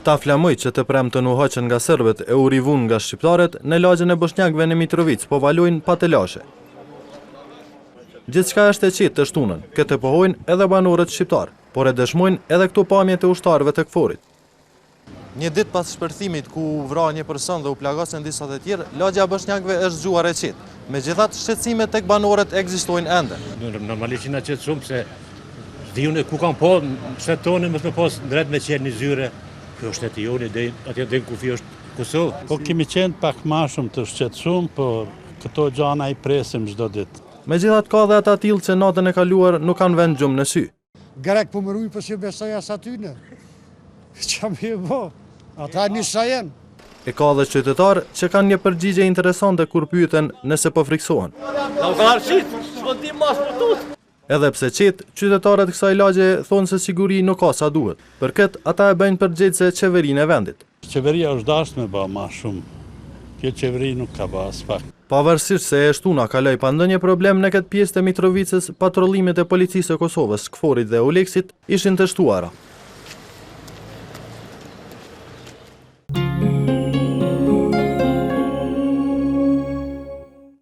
Këta flamoj që të premtën u hoqën nga serbët e u rivun nga shqiptarët në lagjen e bosnjakëve në Mitrovic po valojnë pa të lashe. Gjithçka është e qetë të shtunën, këtë pohojnë edhe banorët shqiptar, por e dëshmojnë edhe këto pamjet e ushtarëve të këforit. Një ditë pas shpërthimit ku u vra një person dhe u plagasën disa të tjerë, lagja bosnjakëve është zgjuar e qetë. Megjithatë, shqetësimet tek banorët ekzistojnë ende. Normalisht na qetë shumë se dhjune ku kam po, shtetë tonë mësë me pas drejt me qenë një zyre, kjo shtetë joni, atje dhe në kufi është Kosovë. Po kemi qenë pak ma shumë të shqetësuar, por këto gjana i presim çdo ditë. Megjithatë ka dhe ata tillë që natën e kaluar nuk kanë vend gjumë në sy. Gerek po më ruj për si besoj as atyne. Qa mi e bo? Ata një sajen. E ka dhe qytetarë që kanë një përgjigje interesante kur pyeten nëse po friksohen. Edhe pse qetë, qytetarët kësaj lagje thonë se siguri nuk ka sa duhet. Për këtë, ata e bëjnë përgjegjëse qeverinë e vendit. Qeveria është dashur me bë ma shumë. Kjo qeveri nuk ka bë as pak. Pavarësisht se e shtuna kaloi pa ndonjë problem në këtë pjesë të Mitrovicës, patrollimet e policisë së Kosovës, Këforit dhe Oleksit ishin të shtuara.